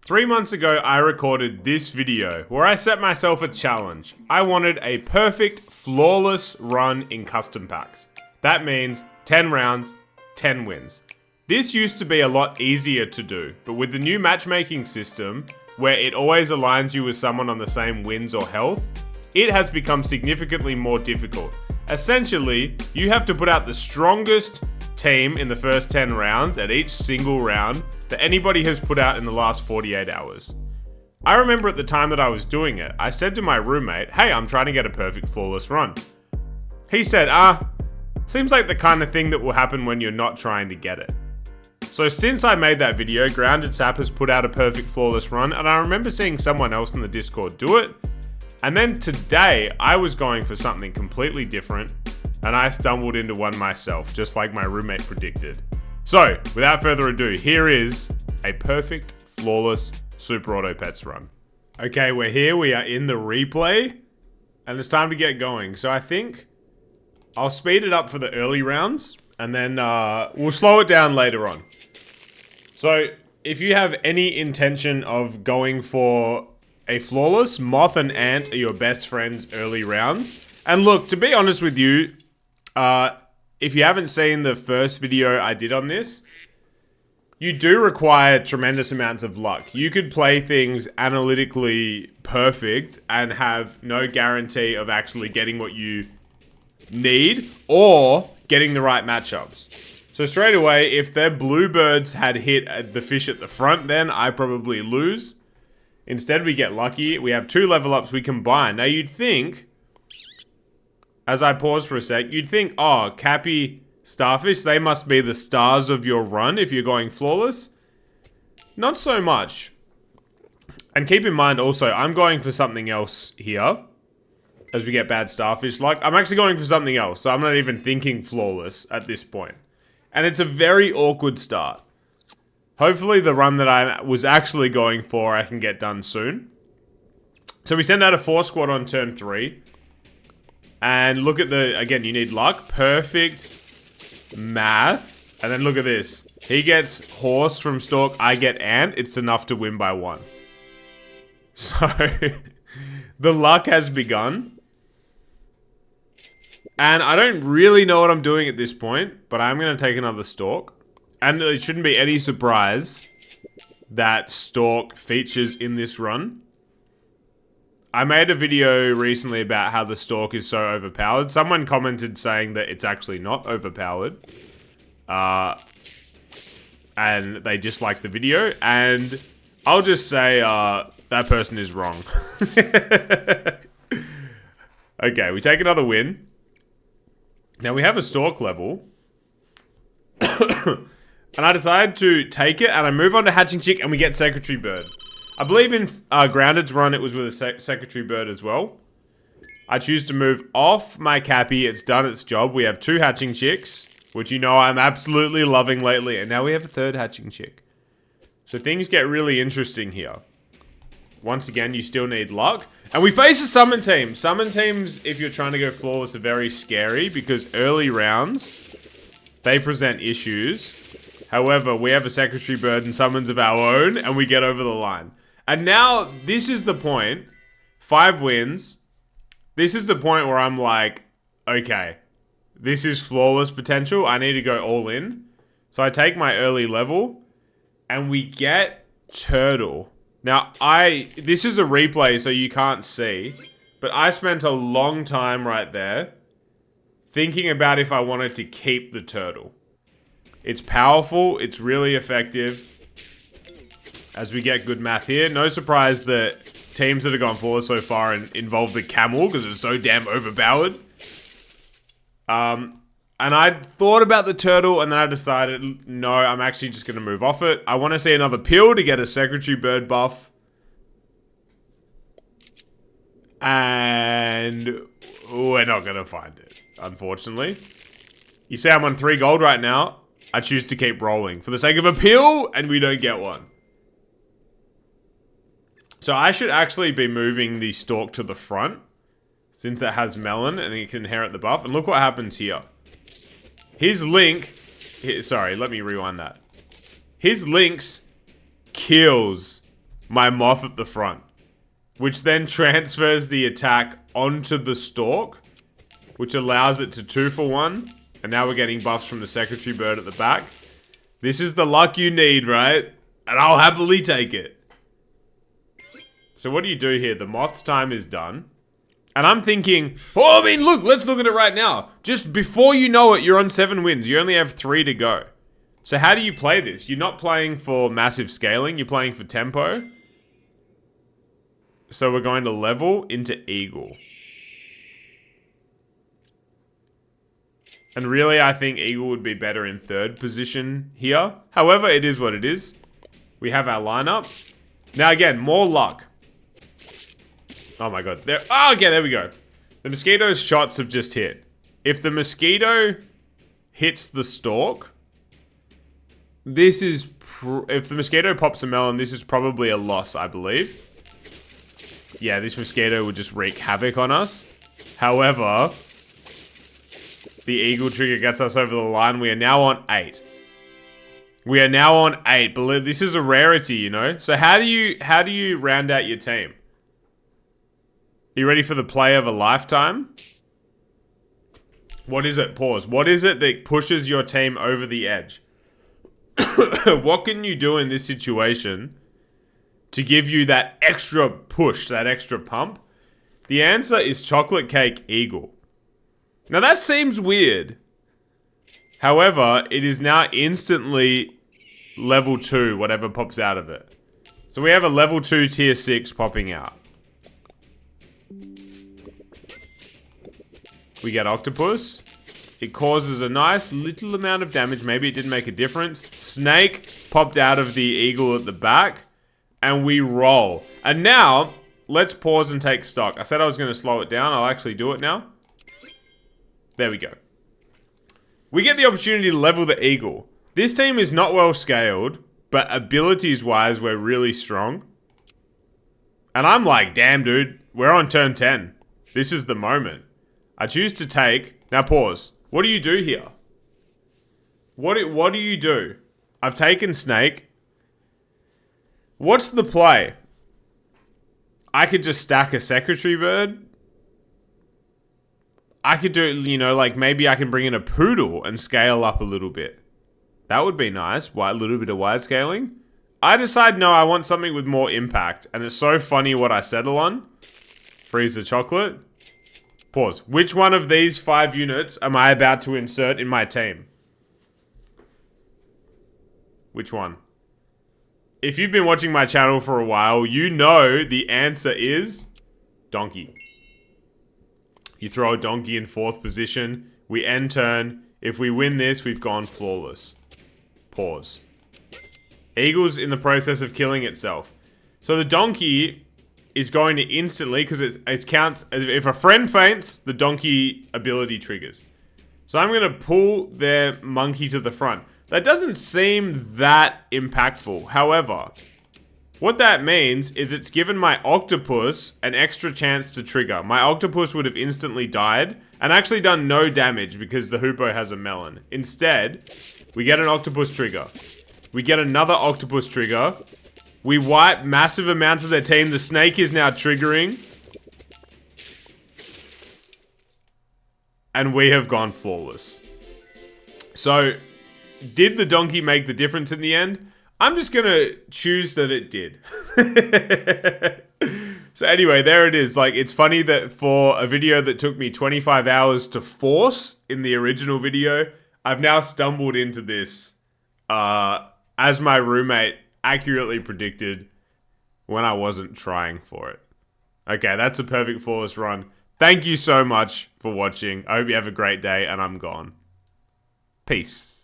3 months ago, I recorded this video where I set myself a challenge. I wanted a perfect, flawless run in custom packs. That means 10 rounds, 10 wins. This used to be a lot easier to do, but with the new matchmaking system, where it always aligns you with someone on the same wins or health, it has become significantly more difficult. Essentially, you have to put out the strongest team in the first 10 rounds at each single round that anybody has put out in the last 48 hours. I remember at the time that I was doing it, I said to my roommate, hey, I'm trying to get a perfect flawless run. He said, seems like the kind of thing that will happen when you're not trying to get it. So since I made that video, Grounded Sap has put out a perfect flawless run, and I remember seeing someone else in the Discord do it. And then today, I was going for something completely different, and I stumbled into one myself, just like my roommate predicted. So, without further ado, here is a perfect, flawless Super Auto Pets run. Okay, we're here, we are in the replay, and it's time to get going. So I think I'll speed it up for the early rounds, and then we'll slow it down later on. So, if you have any intention of going for a flawless, Moth and Ant are your best friends early rounds. And look, to be honest with you, if you haven't seen the first video I did on this, you do require tremendous amounts of luck. You could play things analytically perfect and have no guarantee of actually getting what you need or getting the right matchups. So straight away, if their bluebirds had hit the fish at the front, then I probably lose. Instead, we get lucky. We have 2 level ups we combine. Now, you'd think, as I pause for a sec, you'd think, oh, Cappy, Starfish, they must be the stars of your run if you're going flawless. Not so much. And keep in mind also, I'm going for something else here. As we get bad Starfish luck. I'm actually going for something else, so I'm not even thinking flawless at this point. And it's a very awkward start. Hopefully the run that I was actually going for I can get done soon. So we send out a 4 squad on turn 3. And look at the, again, you need luck. Perfect math. And then look at this. He gets horse from Stork, I get ant. It's enough to win by 1. So, the luck has begun. And I don't really know what I'm doing at this point, but I'm going to take another Stork. And it shouldn't be any surprise that Stork features in this run. I made a video recently about how the Stork is so overpowered. Someone commented saying that it's actually not overpowered. And they disliked the video. And I'll just say that person is wrong. Okay, we take another win. Now we have a Stork level. And I decided to take it, and I move on to Hatching Chick, and we get Secretary Bird. I believe in Grounded's run, it was with a Secretary Bird as well. I choose to move off my Cappy. It's done its job. We have 2 Hatching Chicks, which you know I'm absolutely loving lately. And now we have a 3rd Hatching Chick. So things get really interesting here. Once again, you still need luck. And we face a Summon Team. Summon Teams, if you're trying to go flawless, are very scary because early rounds, they present issues. However, we have a Secretary Bird and summons of our own, and we get over the line. And now, this is the point. 5 wins. This is the point where I'm like, okay, this is flawless potential. I need to go all in. So I take my early level, and we get Turtle. Now, this is a replay, so you can't see, but I spent a long time right there thinking about if I wanted to keep the Turtle. It's powerful, it's really effective. As we get good math here, no surprise that teams that have gone forward so far involve the Camel because it's so damn overpowered. And I thought about the Turtle and then I decided, no, I'm actually just going to move off it. I want to see another pill to get a Secretary Bird buff. And we're not going to find it, unfortunately. You see I'm on 3 gold right now. I choose to keep rolling for the sake of a pill, and we don't get one. So I should actually be moving the Stork to the front, since it has Melon and it can inherit the buff. And look what happens here. His Link... Sorry, let me rewind that. His Lynx kills my moth at the front, which then transfers the attack onto the stalk, which allows it to 2-for-1. And now we're getting buffs from the secretary bird at the back. This is the luck you need, right? And I'll happily take it. So what do you do here? The moth's time is done. And I'm thinking, oh, I mean, look, let's look at it right now. Just before you know it, you're on 7 wins. You only have 3 to go. So how do you play this? You're not playing for massive scaling. You're playing for tempo. So we're going to level into Eagle. And really, I think Eagle would be better in 3rd position here. However, it is what it is. We have our lineup. Now again, more luck. Oh my god. Oh, okay, there we go. The mosquito's shots have just hit. If the mosquito hits the stalk, this is... if the mosquito pops a melon, this is probably a loss, I believe. Yeah, this mosquito would just wreak havoc on us. However, the eagle trigger gets us over the line. We are now on 8. We are now on 8. But this is a rarity, you know? So how do you round out your team? You ready for the play of a lifetime? What is it? Pause. What is it that pushes your team over the edge? What can you do in this situation to give you that extra push, that extra pump? The answer is Chocolate Cake Eagle. Now that seems weird. However, it is now instantly level 2, whatever pops out of it. So we have a level 2 tier 6 popping out. We get Octopus. It causes a nice little amount of damage. Maybe it didn't make a difference. Snake popped out of the eagle at the back. And we roll. And now, let's pause and take stock. I said I was going to slow it down. I'll actually do it now. There we go. We get the opportunity to level the eagle. This team is not well scaled, but abilities-wise, we're really strong. And I'm like, damn, dude, we're on turn 10. This is the moment. I choose to take... Now pause. What do you do here? What do you do? I've taken Snake. What's the play? I could just stack a secretary bird. I could do, you know, like maybe I can bring in a poodle and scale up a little bit. That would be nice. A little bit of wide scaling. I decide, no, I want something with more impact. And it's so funny what I settle on. Freeze the chocolate. Pause. Which one of these 5 units am I about to insert in my team? Which one? If you've been watching my channel for a while, you know the answer is donkey. You throw a donkey in 4th position. We end turn. If we win this, we've gone flawless. Pause. Eagle's in the process of killing itself. So the donkey is going to instantly, because it counts, if a friend faints, the donkey ability triggers. So I'm going to pull their monkey to the front. That doesn't seem that impactful. However, what that means is it's given my octopus an extra chance to trigger. My octopus would have instantly died and actually done no damage because the Hoopo has a melon. Instead, we get an octopus trigger. We get another octopus trigger. We wipe massive amounts of their team. The snake is now triggering. And we have gone flawless. So, did the donkey make the difference in the end? I'm just gonna choose that it did. So anyway, there it is. Like, it's funny that for a video that took me 25 hours to force in the original video, I've now stumbled into this as my roommate accurately predicted when I wasn't trying for it. Okay, that's a perfect flawless run. Thank you so much for watching. I hope you have a great day, and I'm gone. Peace.